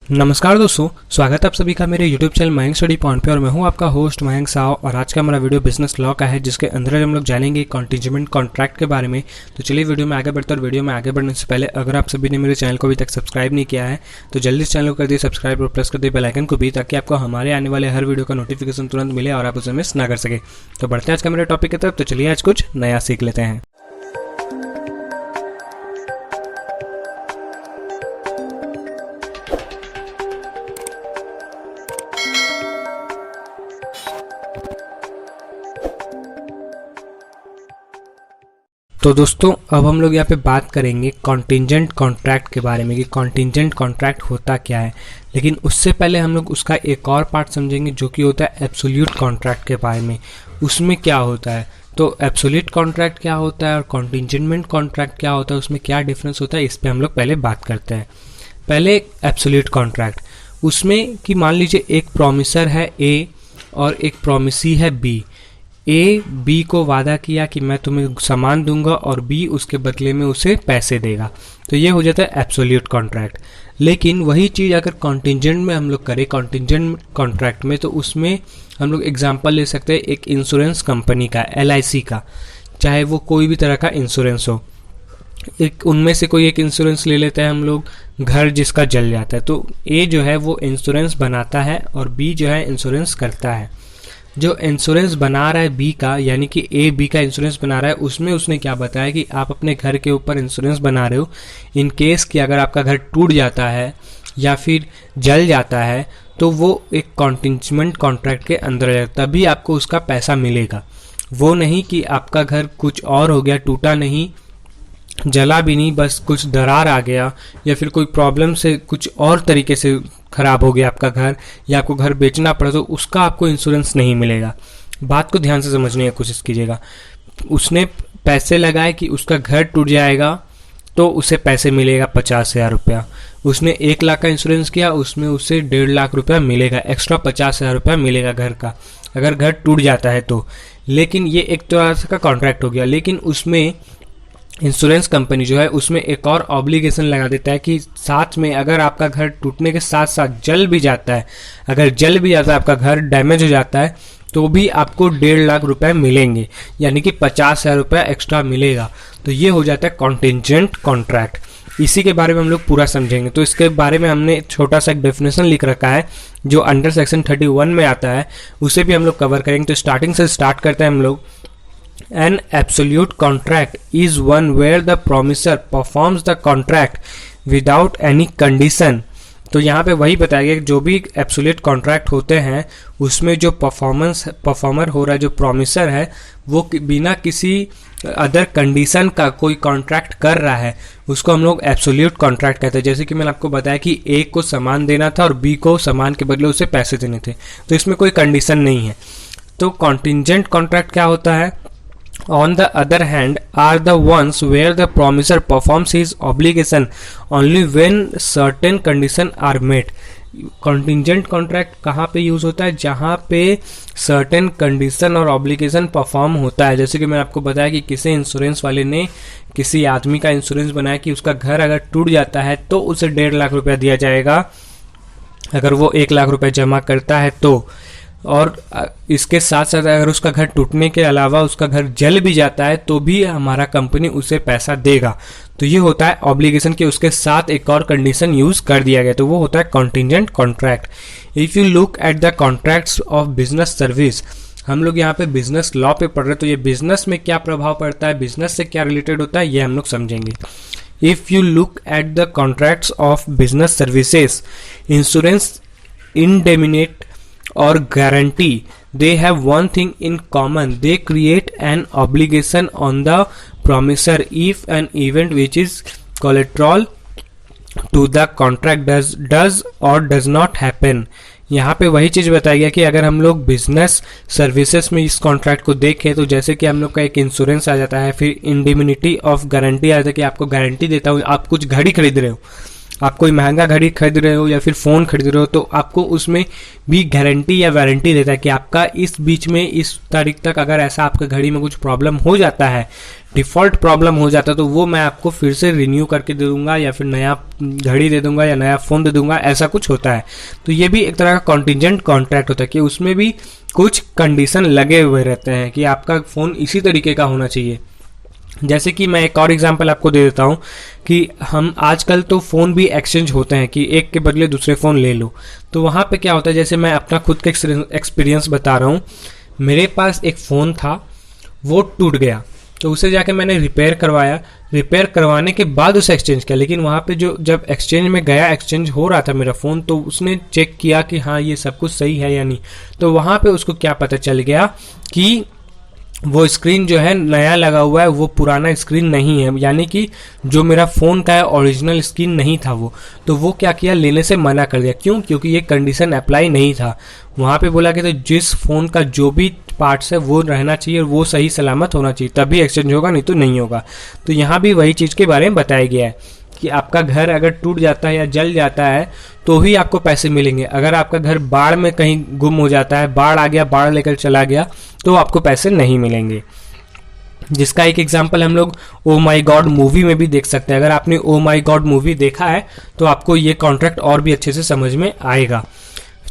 नमस्कार दोस्तों, स्वागत है आप सभी का मेरे YouTube channel Mayank study point पे। और मैं हूं आपका होस्ट मयंक साव। और आज का हमारा वीडियो बिजनेस लॉ का है, जिसके अंदर हम लोग जानेंगे कॉन्टिंजेंट कॉन्ट्रैक्ट के बारे में। तो चलिए वीडियो में आगे बढ़ते हैं। और वीडियो में आगे बढ़ने से पहले अगर आप सभी ने मेरे चैनल को अभी तक सब्सक्राइब नहीं किया है तो जल्दी इस चैनल को कर दिए सब्सक्राइब और प्रेस कर दिए बेल आइकन को भी, ताकि आपको हमारे आने वाले हर वीडियो का नोटिफिकेशन तुरंत मिले और आप उसे मिस ना कर सके। तो बढ़ते हैं आज का मेरे टॉपिक की तरफ। तो चलिए आज कुछ नया सीख लेते हैं। तो दोस्तों, अब हम लोग यहाँ पे बात करेंगे कॉन्टिंजेंट कॉन्ट्रैक्ट के बारे में कि कॉन्टिंजेंट कॉन्ट्रैक्ट होता क्या है। लेकिन उससे पहले हम लोग उसका एक और पार्ट समझेंगे, जो कि होता है एब्सोल्यूट कॉन्ट्रैक्ट के बारे में। उसमें क्या होता है, तो एब्सोल्यूट कॉन्ट्रैक्ट क्या होता है और कॉन्टिंजेंट कॉन्ट्रैक्ट क्या होता है, उसमें क्या डिफरेंस होता है, इस पर हम लोग पहले बात करते हैं। पहले एब्सोल्यूट कॉन्ट्रैक्ट, उसमें कि मान लीजिए एक प्रॉमिसर है ए और एक प्रॉमिसी है बी। ए बी को वादा किया कि मैं तुम्हें सामान दूंगा और बी उसके बदले में उसे पैसे देगा, तो ये हो जाता है एब्सोल्यूट कॉन्ट्रैक्ट। लेकिन वही चीज़ अगर कॉन्टिंजेंट में हम लोग करें, कॉन्टिंजेंट कॉन्ट्रैक्ट में, तो उसमें हम लोग एग्जांपल ले सकते हैं एक इंश्योरेंस कंपनी का, LIC का, चाहे वो कोई भी तरह का इंश्योरेंस हो। एक उनमें से कोई एक इंश्योरेंस ले लेते हैं हम लोग, घर जिसका जल जाता है, तो ए जो है वो इंश्योरेंस बनाता है और बी जो है इंश्योरेंस करता है। जो इंश्योरेंस बना रहा है बी का, यानी कि ए बी का इंश्योरेंस बना रहा है, उसमें उसने क्या बताया कि आप अपने घर के ऊपर इंश्योरेंस बना रहे हो इन केस कि अगर आपका घर टूट जाता है या फिर जल जाता है तो वो एक कॉन्टिंजेंट कॉन्ट्रैक्ट के अंदर है, तभी आपको उसका पैसा मिलेगा। वो नहीं कि आपका घर कुछ और हो गया, टूटा नहीं, जला भी नहीं, बस कुछ दरार आ गया या फिर कोई प्रॉब्लम से कुछ और तरीके से खराब हो गया आपका घर, या आपको घर बेचना पड़ा, तो उसका आपको इंश्योरेंस नहीं मिलेगा। बात को ध्यान से समझने की कोशिश कीजिएगा। उसने पैसे लगाए कि उसका घर टूट जाएगा तो उसे पैसे मिलेगा 50,000 रुपया। उसने 1 लाख का इंश्योरेंस किया, उसमें उसे 1.5 लाख रुपया मिलेगा, एक्स्ट्रा 50,000 रुपया मिलेगा घर का, अगर घर टूट जाता है तो। लेकिन ये एक तरह का कॉन्ट्रैक्ट हो गया। लेकिन उसमें इंश्योरेंस कंपनी जो है उसमें एक और ऑब्लिगेशन लगा देता है कि साथ में अगर आपका घर टूटने के साथ साथ जल भी जाता है, अगर जल भी जाता है, आपका घर डैमेज हो जाता है, तो भी आपको 1.5 लाख रुपए मिलेंगे, यानी कि 50,000 रुपया एक्स्ट्रा मिलेगा। तो ये हो जाता है कॉन्टिंजेंट कॉन्ट्रैक्ट। इसी के बारे में हम लोग पूरा समझेंगे। तो इसके बारे में हमने छोटा सा एक डेफिनेशन लिख रखा है जो अंडर सेक्शन 31 में आता है, उसे भी हम लोग कवर करेंगे। तो स्टार्टिंग से स्टार्ट करते हैं हम लोग। An absolute contract is one where the promisor performs the contract without any condition। तो यहाँ पे वही बताया गया कि जो भी एब्सोल्यूट कॉन्ट्रैक्ट होते हैं उसमें जो परफॉर्मर हो रहा है, जो प्रॉमिसर है, वो बिना किसी अदर कंडीशन का कोई कॉन्ट्रैक्ट कर रहा है, उसको हम लोग एब्सोल्यूट कॉन्ट्रैक्ट कहते हैं। जैसे कि मैंने आपको बताया कि ए को सामान देना था और बी को सामान के बदले उसे पैसे देने थे, तो इसमें कोई कंडीशन नहीं है। तो कॉन्टिंजेंट कॉन्ट्रैक्ट क्या होता है? On the other hand, are the ones where the promisor performs his obligation only when certain conditions are met। Contingent contract कहाँ पे यूज होता है? जहाँ पे सर्टेन कंडीशन और ऑब्लिगेशन परफॉर्म होता है। जैसे कि मैंने आपको बताया कि किसी इंश्योरेंस वाले ने किसी आदमी का इंश्योरेंस बनाया कि उसका घर अगर टूट जाता है तो उसे 1.5 लाख रुपया दिया जाएगा, अगर वो 1 लाख रुपया जमा करता है तो। और इसके साथ साथ अगर उसका घर टूटने के अलावा उसका घर जल भी जाता है तो भी हमारा कंपनी उसे पैसा देगा। तो ये होता है ऑब्लिगेशन के उसके साथ एक और कंडीशन यूज कर दिया गया, तो वो होता है contingent contract. If you look at the contracts of business service, हम लोग यहाँ पे बिजनेस लॉ पे पढ़ रहे हैं, तो ये बिजनेस में क्या प्रभाव पड़ता है, बिजनेस से क्या रिलेटेड होता है, ये हम लोग समझेंगे। If you look at the contracts of business services, insurance, indemnity or guarantee, they have one thing in common: they create an obligation on the promisor if an event which is collateral to the contract does or does not happen। यहाँ पे वही चीज़ बताया गया कि अगर हम लोग business services में इस कॉन्ट्रैक्ट को देखें, तो जैसे कि हम लोग का एक इंश्योरेंस आ जाता है, फिर इंडेमिनिटी ऑफ गारंटी आ जाता है कि आपको गारंटी देता हूँ, आप कुछ घड़ी खरीद रहे हो, आप कोई महंगा घड़ी खरीद रहे हो या फिर फ़ोन खरीद रहे हो तो आपको उसमें भी गारंटी या वारंटी देता है कि आपका इस बीच में इस तारीख तक अगर ऐसा आपके घड़ी में कुछ प्रॉब्लम हो जाता है, डिफ़ॉल्ट प्रॉब्लम हो जाता है, तो वो मैं आपको फिर से रिन्यू करके दे दूंगा या फिर नया घड़ी दे दूंगा या नया फ़ोन दे दूंगा, ऐसा कुछ होता है। तो ये भी एक तरह का कॉन्टिजेंट कॉन्ट्रैक्ट होता है कि उसमें भी कुछ कंडीशन लगे हुए रहते हैं कि आपका फ़ोन इसी तरीके का होना चाहिए। जैसे कि मैं एक और एग्जांपल आपको दे देता हूं कि हम आजकल तो फ़ोन भी एक्सचेंज होते हैं कि एक के बदले दूसरे फ़ोन ले लो। तो वहाँ पे क्या होता है, जैसे मैं अपना खुद का एक्सपीरियंस बता रहा हूँ। मेरे पास एक फ़ोन था, वो टूट गया, तो उसे जाके मैंने रिपेयर करवाया। रिपेयर करवाने के बाद उसे एक्सचेंज किया, लेकिन वहाँ पे जो जब एक्सचेंज में गया, एक्सचेंज हो रहा था मेरा फ़ोन, तो उसने चेक किया कि हाँ ये सब कुछ सही है या नहीं। तो वहाँ पे उसको क्या पता चल गया कि वो स्क्रीन जो है नया लगा हुआ है, वो पुराना स्क्रीन नहीं है, यानी कि जो मेरा फ़ोन का है ओरिजिनल स्क्रीन नहीं था वो। तो वो क्या किया, लेने से मना कर दिया। क्यों? क्योंकि ये कंडीशन अप्लाई नहीं था। वहाँ पे बोला कि तो जिस फ़ोन का जो भी पार्ट्स है वो रहना चाहिए और वो सही सलामत होना चाहिए, तभी एक्सचेंज होगा, नहीं तो नहीं होगा। तो यहाँ भी वही चीज़ के बारे में बताया गया है कि आपका घर अगर टूट जाता है या जल जाता है तो ही आपको पैसे मिलेंगे। अगर आपका घर बाढ़ में कहीं गुम हो जाता है, बाढ़ आ गया, बाढ़ लेकर चला गया, तो आपको पैसे नहीं मिलेंगे। जिसका एक एग्जांपल हम लोग ओ माई गॉड मूवी में भी देख सकते हैं। अगर आपने ओ माई गॉड मूवी देखा है तो आपको ये कॉन्ट्रैक्ट और भी अच्छे से समझ में आएगा।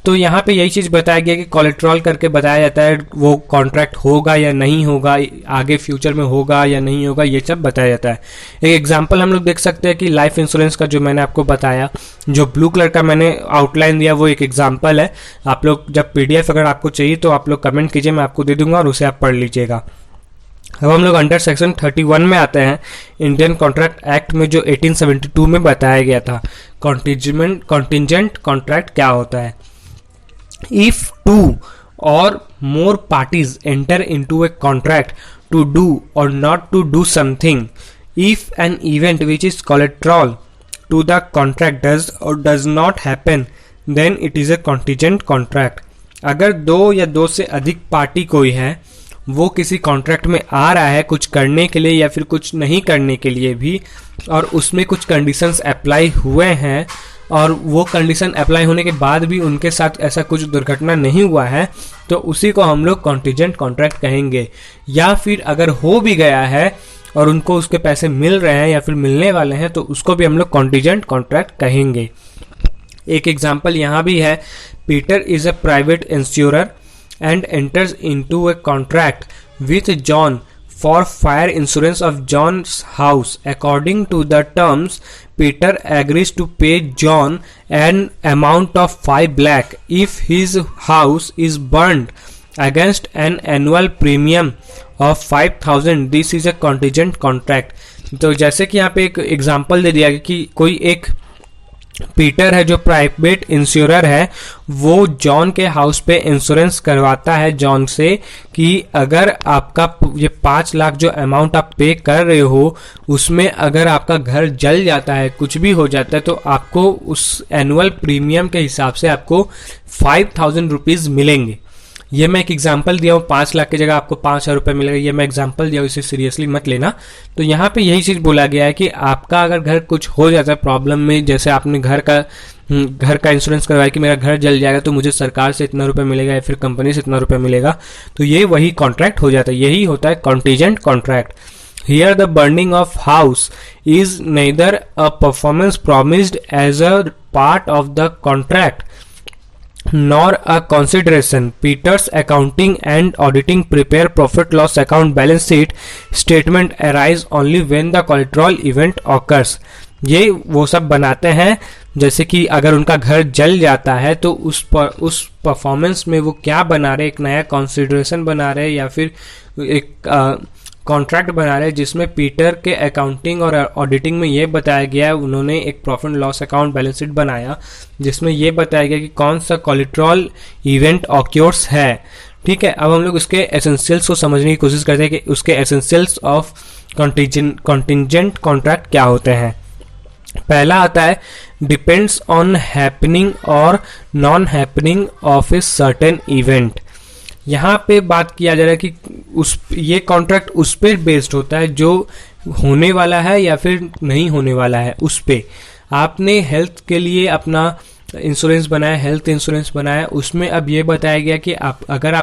तो यहाँ पे यही चीज़ बताया गया कि कोलेट्रल करके बताया जाता है वो कॉन्ट्रैक्ट होगा या नहीं होगा, आगे फ्यूचर में होगा या नहीं होगा, ये सब बताया जाता है। एक एग्जांपल हम लोग देख सकते हैं कि लाइफ इंश्योरेंस का जो मैंने आपको बताया, जो ब्लू कलर का मैंने आउटलाइन दिया, वो एक एग्जाम्पल है। आप लोग जब PDF अगर आपको चाहिए तो आप लोग कमेंट कीजिए, मैं आपको दे दूंगा और उसे आप पढ़ लीजिएगा। अब हम लोग अंडर सेक्शन 31 में आते हैं। इंडियन कॉन्ट्रैक्ट एक्ट में जो 1872 में बताया गया था कॉन्टिजेंट कॉन्ट्रैक्ट क्या होता है। If two or more parties enter into a contract to do or not to do something, if an event which is collateral to the contract does or does not happen, then it is a contingent contract. अगर दो या दो से अधिक party कोई है, वो किसी कॉन्ट्रैक्ट में आ रहा है कुछ करने के लिए या फिर कुछ नहीं करने के लिए भी, और उसमें कुछ कंडीशंस अप्लाई हुए हैं और वो कंडीशन अप्लाई होने के बाद भी उनके साथ ऐसा कुछ दुर्घटना नहीं हुआ है, तो उसी को हम लोग कॉन्टिजेंट कॉन्ट्रैक्ट कहेंगे। या फिर अगर हो भी गया है और उनको उसके पैसे मिल रहे हैं या फिर मिलने वाले हैं, तो उसको भी हम लोग कॉन्टिजेंट कॉन्ट्रैक्ट कहेंगे। एक एग्जाम्पल यहाँ भी है, Peter is a private insurer and enters into a contract with John for fire insurance of John's house. According to the terms, Peter agrees to pay John an amount of 5 lakh if his house is burned against an annual premium of 5,000. This is a contingent contract. तो जैसे कि यहाँ पे एक example दे दिया कि कोई एक पीटर है जो प्राइवेट इंश्योरर है, वो जॉन के हाउस पे इंश्योरेंस करवाता है जॉन से कि अगर आपका ये 5 लाख जो अमाउंट आप पे कर रहे हो, उसमें अगर आपका घर जल जाता है, कुछ भी हो जाता है, तो आपको उस एनुअल प्रीमियम के हिसाब से आपको 5,000 रुपीज़ मिलेंगे। ये मैं एक एग्जांपल दिया हूँ, 5 लाख की जगह आपको 5,000 रुपये मिलेगा, ये मैं एग्जांपल दिया हूँ, इसे सीरियसली मत लेना। तो यहाँ पे यही चीज़ बोला गया है कि आपका अगर घर कुछ हो जाता है प्रॉब्लम में, जैसे आपने घर का इंश्योरेंस करवाया कि मेरा घर जल जाएगा तो मुझे सरकार से इतना रुपये मिलेगा या फिर कंपनी से इतना रुपये मिलेगा, तो ये वही कॉन्ट्रैक्ट हो जाता है। यही होता है contingent contract. Here the burning of house is neither a performance promised as a part of the contract nor a consideration. Peter's accounting and auditing prepare profit loss account balance sheet statement arise only when the collateral event occurs. ये वो सब बनाते हैं, जैसे कि अगर उनका घर जल जाता है तो उस परफॉर्मेंस में वो क्या बना रहे, एक नया कंसिडरेशन बना रहे या फिर एक कॉन्ट्रैक्ट बना रहे जिसमें पीटर के अकाउंटिंग और ऑडिटिंग में ये बताया गया है, उन्होंने एक profit loss account balance sheet बनाया जिसमें ये बताया गया कि कौन सा कोलेट्रल इवेंट ऑक्योर्स है। ठीक है, अब हम लोग उसके एसेंशियल्स को समझने की कोशिश करते हैं कि उसके एसेंशियल्स ऑफ कॉन्टिजेंट कॉन्ट्रैक्ट क्या होते हैं। पहला आता है depends on happening or non happening of a certain event. यहाँ पे बात किया जा रहा है कि ये कॉन्ट्रैक्ट उस पर बेस्ड होता है जो होने वाला है या फिर नहीं होने वाला है उस पे। आपने हेल्थ के लिए अपना इंश्योरेंस बनाया, हेल्थ इंश्योरेंस बनाया, उसमें अब ये बताया गया कि अगर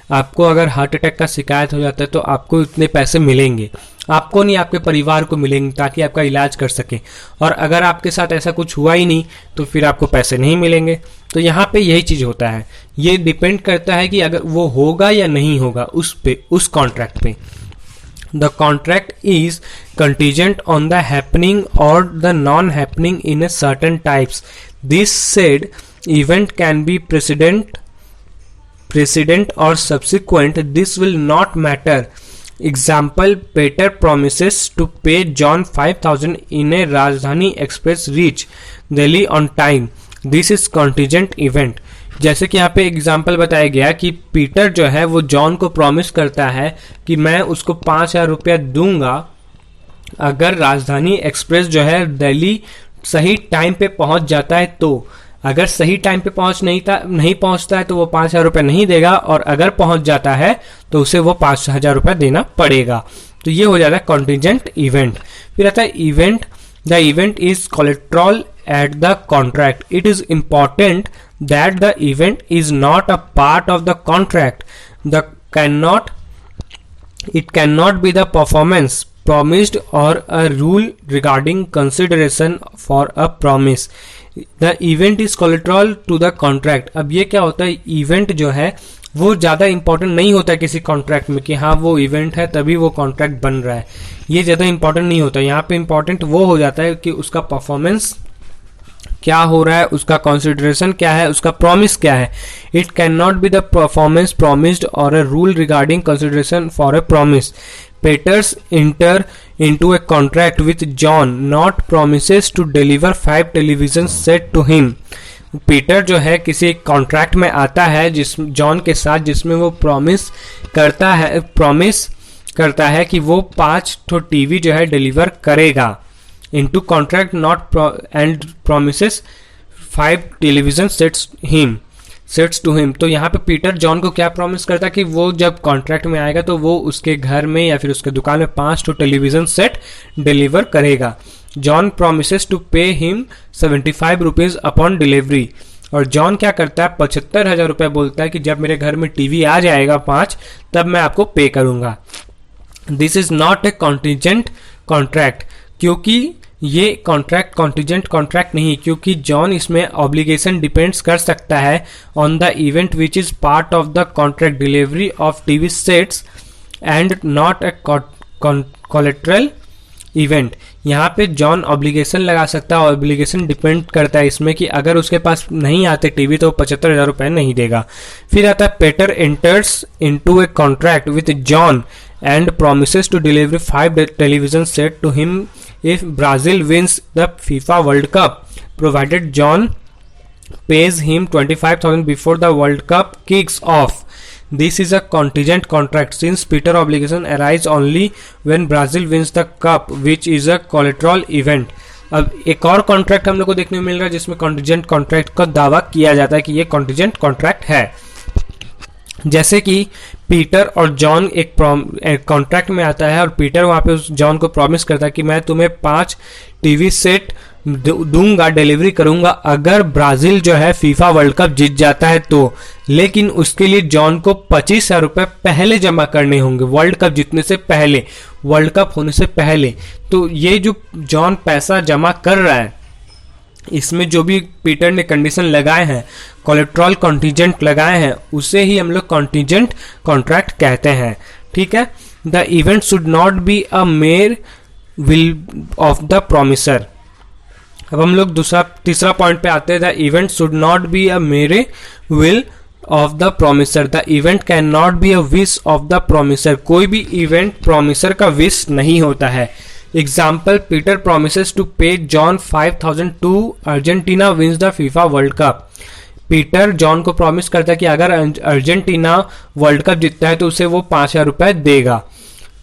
आपको अगर हार्ट अटैक का शिकायत हो जाता है तो आपको इतने पैसे मिलेंगे, आपको नहीं आपके परिवार को मिलेंगे, ताकि आपका इलाज कर सके। और अगर आपके साथ ऐसा कुछ हुआ ही नहीं तो फिर आपको पैसे नहीं मिलेंगे। तो यहाँ पे यही चीज होता है, ये डिपेंड करता है कि अगर वो होगा या नहीं होगा उस कॉन्ट्रैक्ट पे। The contract is contingent on the happening or the non-happening in a certain types. This said event can be precedent or subsequent. This will not matter. Example: Peter promises to pay John 5,000 in a Rajdhani Express reach Delhi on time. This is contingent event. जैसे कि यहाँ पे example बताया गया कि Peter जो है वो जॉन को प्रॉमिस करता है कि मैं उसको 5,000 रुपया दूंगा अगर राजधानी एक्सप्रेस जो है दिल्ली सही टाइम पे पहुंच जाता है। तो अगर सही टाइम पे नहीं पहुंचता है तो वो 5,000 रुपया नहीं देगा, और अगर पहुंच जाता है तो उसे वो 5,000 रुपया देना पड़ेगा। तो ये हो जाता है कॉन्टिजेंट इवेंट। फिर आता है event. The event is collateral at the contract. It is important that the event is not a part of the contract. It cannot be the performance promised or a rule regarding consideration for a promise. The event is collateral to the contract. अब ये क्या होता है, event जो है वो ज्यादा important नहीं होता है किसी कॉन्ट्रैक्ट में कि हाँ वो इवेंट है तभी वो कॉन्ट्रैक्ट बन रहा है, ये ज्यादा इंपॉर्टेंट नहीं होता। यहाँ पे इंपॉर्टेंट वो हो जाता है कि उसका परफॉर्मेंस क्या हो रहा है, उसका कंसिडरेशन क्या है, उसका प्रॉमिस क्या है। It can not be the performance promised और a rule regarding consideration for a promise. Peters enter into a contract with John not promises to deliver 5 television set to him. Peter जो है किसी contract में आता है John के साथ, जिसमें वो प्रॉमिस करता है कि वो 5 तो टीवी जो है डिलीवर करेगा। into contract not and promises 5 television sets to him। तो यहाँ पे पीटर जॉन को क्या प्रॉमिस करता है कि वो जब कॉन्ट्रैक्ट में आएगा तो वो उसके घर में या फिर उसके दुकान में 5 तो टेलीविजन सेट डिलीवर करेगा। John promises to pay him 75 rupees upon delivery, और जॉन क्या करता है 75,000 रुपये बोलता है कि जब मेरे घर में टीवी आ जाएगा 5 तब मैं आपको पे करूंगा। This is not a contingent contract, क्योंकि ये कॉन्ट्रैक्ट कॉन्टिजेंट कॉन्ट्रैक्ट नहीं, क्योंकि जॉन इसमें ऑब्लिगेशन डिपेंड्स कर सकता है on the event which is part of the contract delivery of TV sets and not a collateral event. यहाँ पे जॉन ऑब्लिगेशन लगा सकता है, ऑब्लिगेशन डिपेंड करता है इसमें कि अगर उसके पास नहीं आते टीवी तो 75,000 रुपये नहीं देगा। फिर आता है Peter enters into a contract with John and promises to deliver 5 television set to him if Brazil wins the FIFA World Cup, provided John pays him 25,000 before the World Cup kicks off. This is a contingent contract since Peter obligation arise only when Brazil wins the cup, which is a collateral event. अब एक और contract हम लोग को देखने को मिल रहा है जिसमें कॉन्टिजेंट कॉन्ट्रैक्ट का दावा किया जाता है कि ये कॉन्टिजेंट कॉन्ट्रैक्ट है। जैसे कि पीटर और जॉन एक कॉन्ट्रैक्ट में आता है और पीटर वहां पे उस जॉन को प्रॉमिस करता है कि मैं तुम्हें 5 टीवी सेट दूंगा, डिलीवरी करूंगा अगर ब्राजील जो है फीफा वर्ल्ड कप जीत जाता है तो। लेकिन उसके लिए जॉन को 25,000 रुपये पहले जमा करने होंगे, वर्ल्ड कप जीतने से पहले, वर्ल्ड कप होने से पहले। तो ये जो जॉन पैसा जमा कर रहा है इसमें जो भी पीटर ने कंडीशन लगाए हैं, कोलेट्रल कॉन्टिजेंट लगाए हैं, उसे ही हम लोग कॉन्टिजेंट कॉन्ट्रैक्ट कहते हैं। ठीक है। The event should not be a mere will of the promisor. अब हम लोग तीसरा पॉइंट पे आते हैं। The event should not be a mere will of the promisor. The event can not be a wish of the promisor. कोई भी event promisor का विश नहीं होता है। Example, Peter promises to pay John 5,000 to Argentina wins the FIFA World Cup. Peter John को promise करता है कि अगर अर्जेंटीना वर्ल्ड कप जीतता है तो उसे वो 5,000 रुपए देगा।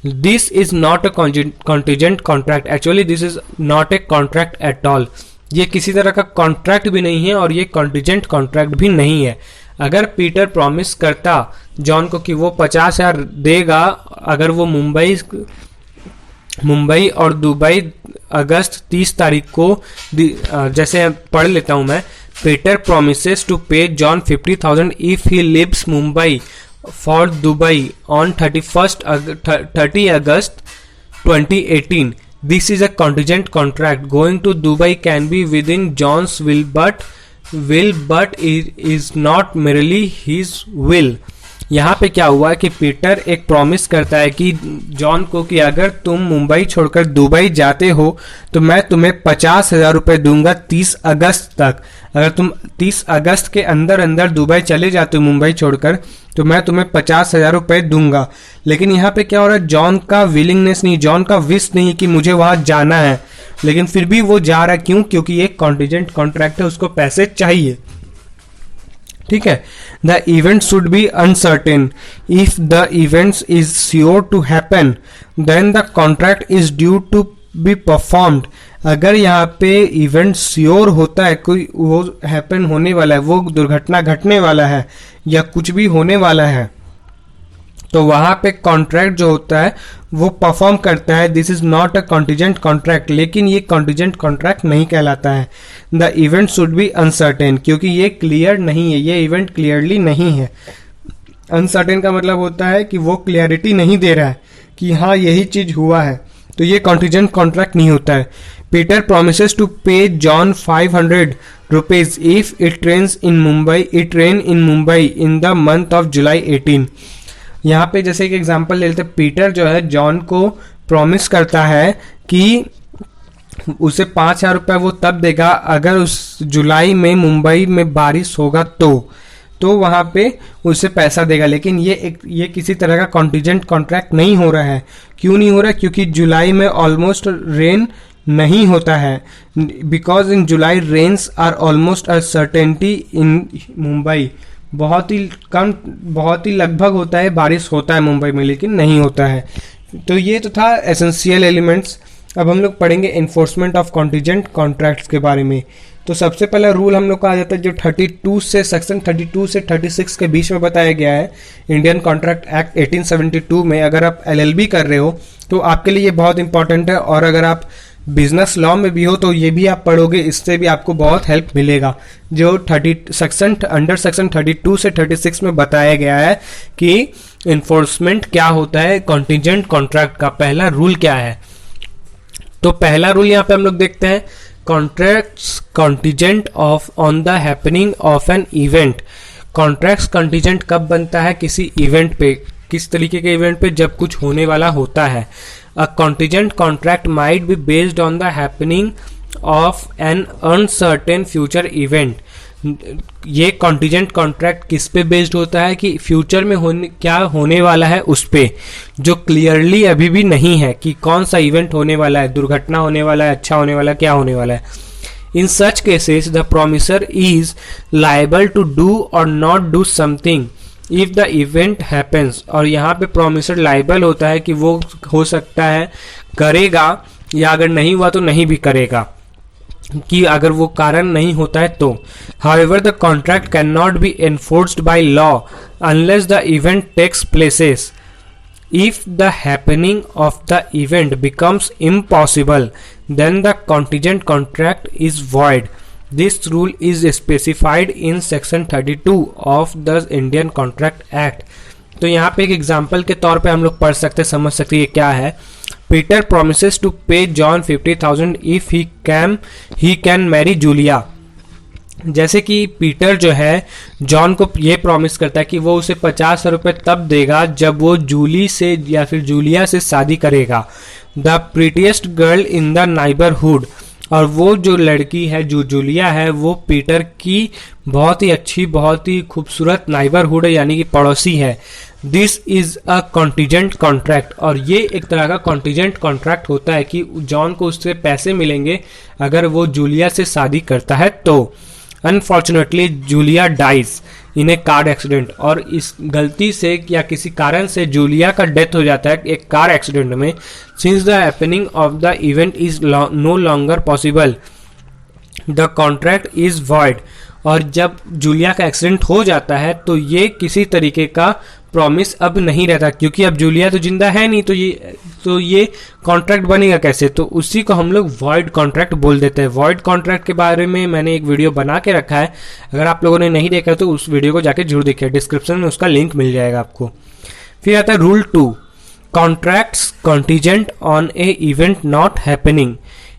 This is not a contingent contract. Actually this is not a contract at all. ये किसी तरह का कॉन्ट्रैक्ट भी नहीं है और ये कॉन्टिजेंट कॉन्ट्रैक्ट भी नहीं है। अगर पीटर प्रॉमिस करता जॉन को कि वो 50,000 देगा अगर वो मुंबई मुंबई और दुबई अगस्त 30 तारीख को जैसे पढ़ लेता हूं मैं। Peter promises to pay John 50,000 if he lives Mumbai for Dubai on 30 August 2018. This is a contingent contract. Going to Dubai can be within John's will, but it is not merely his will. यहाँ पे क्या हुआ कि Peter एक promise करता है कि John को कि अगर तुम मुंबई छोड़कर दुबई जाते हो तो मैं तुम्हें 50,000 रुपये दूंगा 30 अगस्त तक। अगर तुम 30 अगस्त के अंदर अंदर दुबई चले जाते हो मुंबई छोड़कर तो मैं तुम्हें 50,000 रुपये दूंगा। लेकिन यहाँ पे क्या हो रहा है, जॉन का विलिंगनेस नहीं, जॉन का विश नहीं कि मुझे वहां जाना है, लेकिन फिर भी वो जा रहा है। क्यों? क्योंकि ये कॉन्टिजेंट कॉन्ट्रैक्ट है, उसको पैसे चाहिए। ठीक है। The event should be uncertain. If the events is sure to happen then the contract is due to be performed. अगर यहाँ पे इवेंट श्योर होता है, कोई वो हैपन होने वाला है, वो दुर्घटना घटने वाला है या कुछ भी होने वाला है, तो वहां पे कॉन्ट्रैक्ट जो होता है वो परफॉर्म करता है। This is not a contingent contract, लेकिन ये कॉन्टिजेंट कॉन्ट्रैक्ट नहीं कहलाता है। The event should be uncertain, क्योंकि ये क्लियर नहीं है, ये इवेंट क्लियरली नहीं है। अनसर्टेन का मतलब होता है कि वो क्लियरिटी नहीं दे रहा है कि हाँ यही चीज हुआ है, तो ये कॉन्टिजेंट कॉन्ट्रैक्ट नहीं होता है। Peter promises to pay John 500 rupees if it train in Mumbai in the month of July 18। यहाँ पे जैसे एक एग्जांपल ले लेते हैं, पीटर जो है जॉन को प्रॉमिस करता है कि उसे 5,000 रुपये वो तब देगा अगर उस जुलाई में मुंबई में बारिश होगा तो वहां पे उसे पैसा देगा। लेकिन ये किसी तरह का कॉन्टिजेंट कॉन्ट्रैक्ट नहीं हो रहा है। क्यों नहीं हो रहा है? क्योंकि जुलाई में ऑलमोस्ट रेन नहीं होता है, because in July rains are almost a certainty in Mumbai. बहुत ही लगभग होता है, बारिश होता है मुंबई में, लेकिन नहीं होता है। तो ये तो था एसेंशियल एलिमेंट्स। अब हम लोग पढ़ेंगे एनफोर्समेंट ऑफ कॉन्टिजेंट कॉन्ट्रैक्ट्स के बारे में। तो सबसे पहला रूल हम लोग का आ जाता है जो 32 से सेक्शन 32 से 36 के बीच में बताया गया है इंडियन कॉन्ट्रैक्ट एक्ट 1872 में। अगर आप LLB कर रहे हो तो आपके लिए ये बहुत इंपॉर्टेंट है, और अगर आप बिजनेस लॉ में भी हो तो ये भी आप पढ़ोगे, इससे भी आपको बहुत हेल्प मिलेगा। जो अंडर सेक्शन 32 से 36 में बताया गया है कि इन्फोर्समेंट क्या होता है कॉन्टिजेंट कॉन्ट्रैक्ट का, पहला रूल क्या है। तो पहला रूल यहाँ पे हम लोग देखते हैं, contracts contingent on the happening of an event. Contracts contingent कब बनता है? किसी इवेंट पे, किस तरीके के इवेंट पे? जब कुछ होने वाला होता है। A contingent contract might be based on the happening of an uncertain future event. ये contingent contract किस पे बेस्ड होता है कि फ्यूचर में क्या होने वाला है उस पे, जो क्लियरली अभी भी नहीं है कि कौन सा इवेंट होने वाला है, दुर्घटना होने वाला है, अच्छा होने वाला है, क्या होने वाला है। In such cases, the promisor is liable to do or not do something if the event happens. और यहाँ पे प्रोमिसर लाइबल होता है कि वो हो सकता है करेगा, या अगर नहीं हुआ तो नहीं भी करेगा, कि अगर वो कारण नहीं होता है तो। However the contract can not be enforced by law unless the event takes places. If the happening of the event becomes impossible then the contingent contract is void. This rule is specified in section 32 of the Indian Contract Act. तो यहाँ पे एक example के तौर पे हम लोग पढ़ सकते, समझ सकते ये क्या है। Peter promises to pay John 50,000 if he can marry Julia। जैसे कि पीटर जो है जॉन को ये प्रॉमिस करता है कि वो उसे 50,000 रुपये तब देगा जब वो जूली से या फिर जूलिया से शादी करेगा। The prettiest girl in the neighbourhood. और वो जो लड़की है जो जूलिया है वो पीटर की बहुत ही अच्छी, बहुत ही खूबसूरत नाइबरहुड है, यानी कि पड़ोसी है। This is a contingent contract. और ये एक तरह का कॉन्टिजेंट कॉन्ट्रैक्ट होता है कि जॉन को उससे पैसे मिलेंगे अगर वो जूलिया से शादी करता है तो। Unfortunately Julia dies in a car accident. और इस गलती से या किसी कारण से जूलिया का डेथ हो जाता है एक कार एक्सीडेंट में। Since the happening of the event is no longer possible the contract is void. और जब जूलिया का एक्सीडेंट हो जाता है तो ये किसी तरीके का प्रॉमिस अब नहीं रहता, क्योंकि अब जूलिया तो जिंदा है नहीं, तो ये कॉन्ट्रैक्ट बनेगा कैसे? तो उसी को हम लोग वॉइड कॉन्ट्रैक्ट बोल देते हैं। वॉइड कॉन्ट्रैक्ट के बारे में मैंने एक वीडियो बना के रखा है, अगर आप लोगों ने नहीं देखा तो उस वीडियो को जाके जरूर देखिए, डिस्क्रिप्शन में उसका लिंक मिल जाएगा आपको। फिर आता है rule 2, contracts contingent on A event not happening.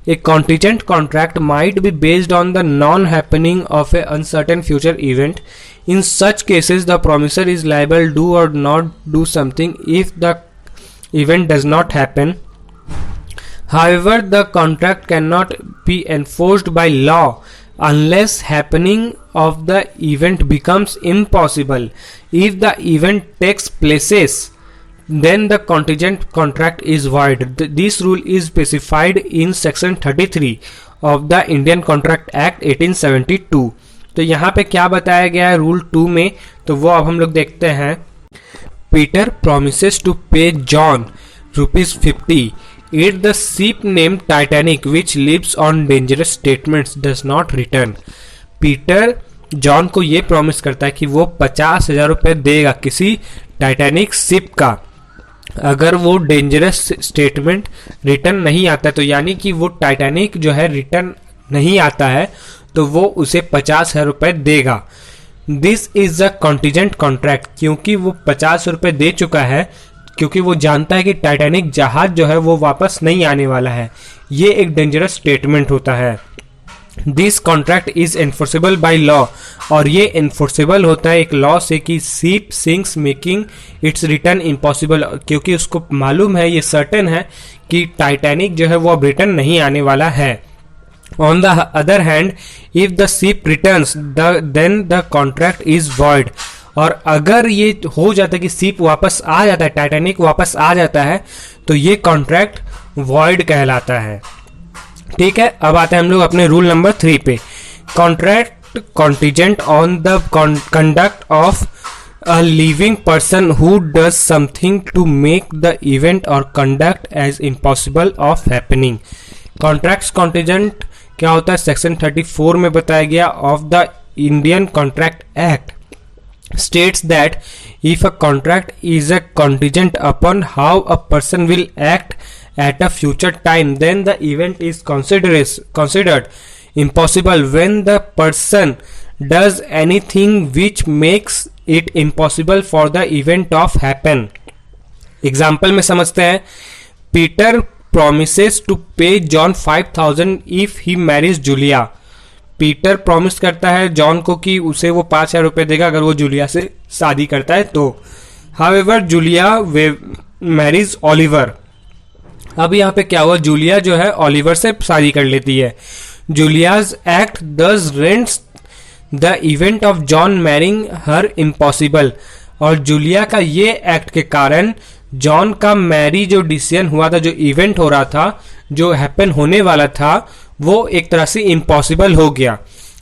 A contingent contract might be based on the non-happening of a uncertain future event. In such cases, the promisor is liable to do or not do something if the event does not happen. However, the contract cannot be enforced by law unless happening of the event becomes impossible. If the event takes places, then the contingent contract is void. This rule is specified in section 33 of the Indian Contract Act 1872. तो यहाँ पे क्या बताया गया है rule 2 में, तो वो अब हम लोग देखते हैं। Peter promises to pay John ₹50 if the ship named Titanic which lives on dangerous statements does not return. Peter John को ये प्रॉमिस करता है कि वो 50,000 रुपये देगा किसी टाइटैनिक शिप का, अगर वो डेंजरस स्टेटमेंट रिटर्न नहीं आता, तो यानी कि वो टाइटैनिक जो है रिटर्न नहीं आता है तो वो उसे 50,000 रुपये देगा। This is a contingent contract, क्योंकि वो 50 रुपये दे चुका है, क्योंकि वो जानता है कि टाइटैनिक जहाज जो है वो वापस नहीं आने वाला है। ये एक डेंजरस स्टेटमेंट होता है। This contract is enforceable by law, और ये एनफोर्सेबल होता है एक लॉ से कि ship sinks making it's return impossible, क्योंकि उसको मालूम है, ये सर्टेन है कि टाइटैनिक जो है वो अब रिटर्न नहीं आने वाला है। On the other hand, if the ship returns then the contract is void, और अगर ये हो जाता है कि शिप वापस आ जाता है, टाइटैनिक वापस आ जाता है, तो ये कॉन्ट्रैक्ट वॉइड कहलाता है। ठीक है, अब आते हैं हम लोग अपने रूल नंबर 3 पे। Contract contingent on the conduct of a living person who does something to make the event or conduct as impossible of happening. Contract contingent क्या होता है? सेक्शन 34 में बताया गया of the Indian contract act states that if a contract is a contingent upon how a person will act at a future time, then the event is considered impossible when the person does anything which makes it impossible for the event of happen. Example में समझते हैं। Peter promises to pay John 5,000 if he marries Julia. Peter promise करता है John को कि उसे वो 5,000 रुपये देगा अगर वो जूलिया से शादी करता है तो। However Julia marriage Oliver. अब यहाँ पे क्या हुआ, जूलिया जो है ऑलिवर से शादी कर लेती है। जूलियाज एक्ट दस rents the event of John marrying her impossible, और जूलिया का ये एक्ट के कारण जॉन का मैरी जो डिसीजन हुआ था, जो इवेंट हो रहा था, जो हैपन होने वाला था, वो एक तरह से इम्पॉसिबल हो गया।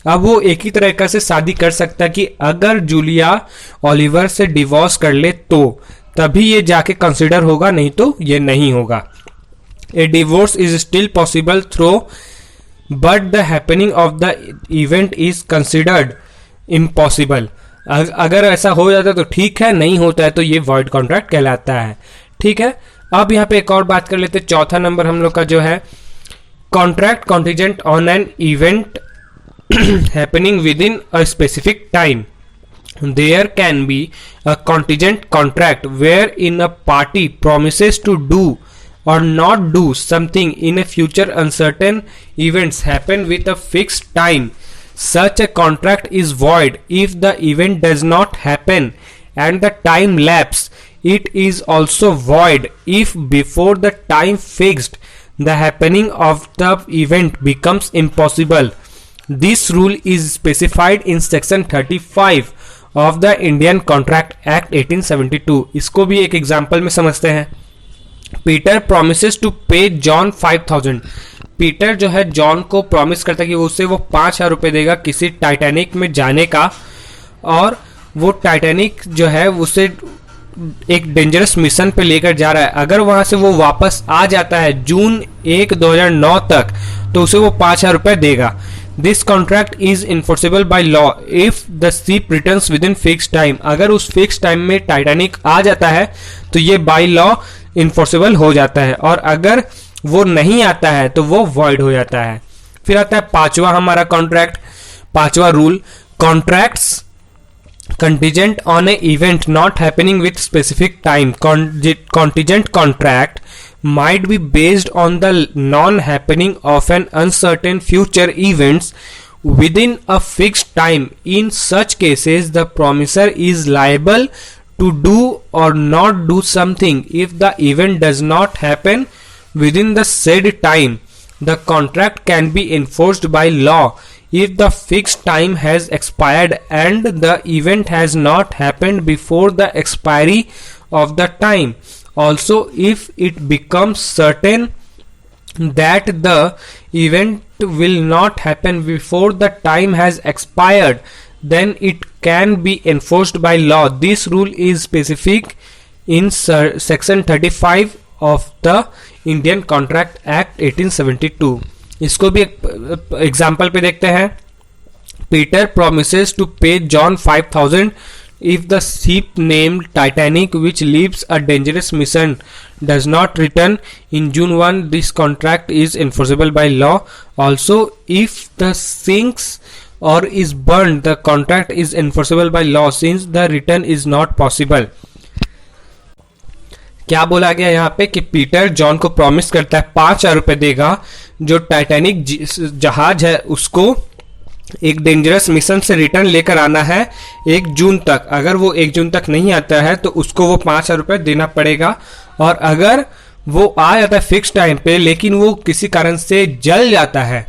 अब वो एक ही तरीके से शादी कर सकता है कि अगर जूलिया ऑलिवर से डिवोर्स कर ले तो तभी ये जाके कंसिडर होगा, नहीं तो ये नहीं होगा। A divorce is still possible though but the happening of the event is considered impossible. अगर ऐसा हो जाता है तो ठीक है, नहीं होता है तो ये वॉइड कॉन्ट्रैक्ट कहलाता है। ठीक है, अब यहाँ पे एक और बात कर लेते हैं। चौथा नंबर हम लोग का जो है contract contingent on an event happening within a specific time. There can be a contingent contract wherein a party promises to do or not do something in a future uncertain events happen with a fixed time. Such a contract is void if the event does not happen and the time lapse. It is also void if before the time fixed the happening of the event becomes impossible. This rule is specified in section 35 of the Indian Contract Act 1872. इसको भी एक example में समझते हैं। Peter promises to pay John 5,000। Peter जो है John को promise करता है कि उससे वो 5,000 रुपये देगा किसी टाइटैनिक में जाने का, और वो टाइटैनिक जो है उसे एक डेंजरस मिशन पे लेकर जा रहा है। अगर वहां से वो वापस आ जाता है जून 1, 2009 तक, तो उसे वो 5,000 रुपये देगा। This contract is enforceable by law if the ship returns with in fix time. अगर उस फिक्स टाइम में टाइटैनिक आ जाता है तो ये बाय लॉ इन्फोर्सेबल हो जाता है, और अगर वो नहीं आता है तो वो वॉइड हो जाता है। फिर आता है पांचवा हमारा कॉन्ट्रैक्ट, पांचवा rule, contracts contingent on a event not happening with specific time. Contingent contract might be based on the non-happening of an uncertain future events within a fixed time. In such cases, the promisor is liable to do or not do something if the event does not happen within the said time. The contract can be enforced by law if the fixed time has expired and the event has not happened before the expiry of the time. Also, if it becomes certain that the event will not happen before the time has expired, then it can be enforced by law. This rule is specific in section 35 of the Indian Contract Act 1872. इसको भी एक example पे देखते हैं। Peter promises to pay John 5000 if the ship named Titanic which leaves a dangerous mission does not return in June 1, this contract is enforceable by law. Also if the sinks or is burn the contract is enforceable by law since the return is not possible. क्या बोला गया यहाँ पे कि Peter John को promise करता है 5,000 रुपए देगा जो टाइटैनिक जहाज है उसको एक डेंजरस मिशन से रिटर्न लेकर आना है 1 जून तक। अगर वो 1 जून तक नहीं आता है तो उसको वो 5,000 रुपए देना पड़ेगा, और अगर वो आ जाता है फिक्स टाइम पे लेकिन वो किसी कारण से जल जाता है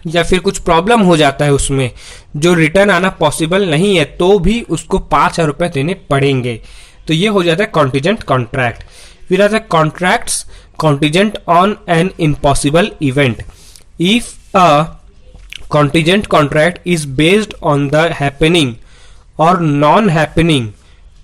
या फिर कुछ प्रॉब्लम हो जाता है उसमें जो रिटर्न आना पॉसिबल नहीं है तो भी उसको 5,000 रुपए देने पड़ेंगे। तो ये हो जाता है कॉन्टिजेंट कॉन्ट्रैक्ट। फिर आता है contracts contingent on an impossible event. If a contingent contract is based on the happening or non happening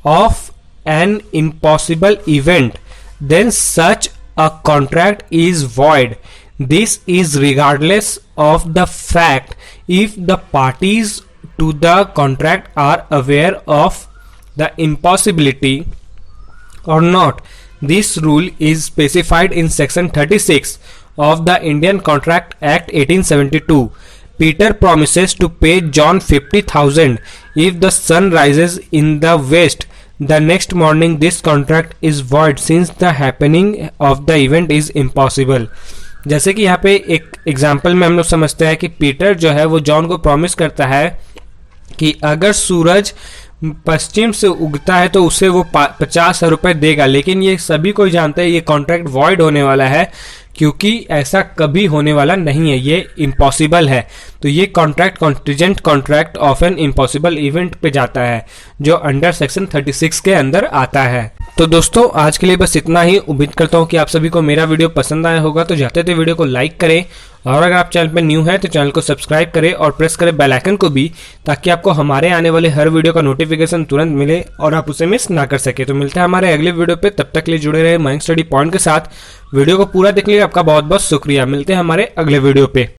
of an impossible event, then such a contract is void. This is regardless of the fact if the parties to the contract are aware of the impossibility or not. This rule is specified in section 36 of the Indian Contract Act 1872. Peter promises to pay John 50,000 if the sun rises in the west the next morning. This contract is void since the happening of the event is impossible. जैसे कि यहाँ पे एक example में हम लोग समझते हैं कि पीटर जो है वो जॉन को प्रॉमिस करता है कि अगर सूरज पश्चिम से उगता है तो उसे वो 50,000 रुपए देगा, लेकिन ये सभी कोई जानते हैं ये कॉन्ट्रैक्ट वॉइड होने वाला है क्योंकि ऐसा कभी होने वाला नहीं है, ये इम्पॉसिबल है। तो ये contract contingent contract of an impossible event पे जाता है जो अंडर सेक्शन 36 के अंदर आता है। तो दोस्तों आज के लिए बस इतना ही। उम्मीद करता हूँ कि आप सभी को मेरा वीडियो पसंद आया होगा। तो जाते थे वीडियो को लाइक करें, और अगर आप चैनल पर न्यू है तो चैनल को सब्सक्राइब करें और प्रेस करें बेल आइकन को भी, ताकि आपको हमारे आने वाले हर वीडियो का नोटिफिकेशन तुरंत मिले और आप उसे मिस ना कर सके। तो मिलते हैं हमारे अगले वीडियो पे, तब तक के लिए जुड़े रहे मयंक स्टडी पॉइंट के साथ। वीडियो को पूरा देखने के लिए आपका बहुत बहुत शुक्रिया। मिलते हैं हमारे अगले वीडियो पे।